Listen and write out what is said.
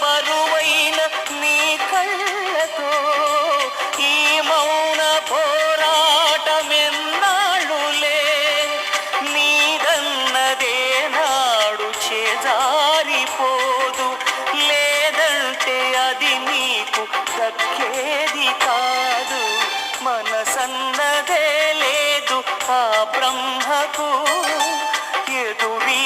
బరువైన నీ కళ్ళతో ఈ మౌన పోరాటమెన్నాళ్ళులే నీదన్నదే నాడు చేజారిపోదు లేదంటే అది నీకు దక్కేది కాదు మనసన్నదే లేదు ఆ బ్రహ్మకు ఎదురీ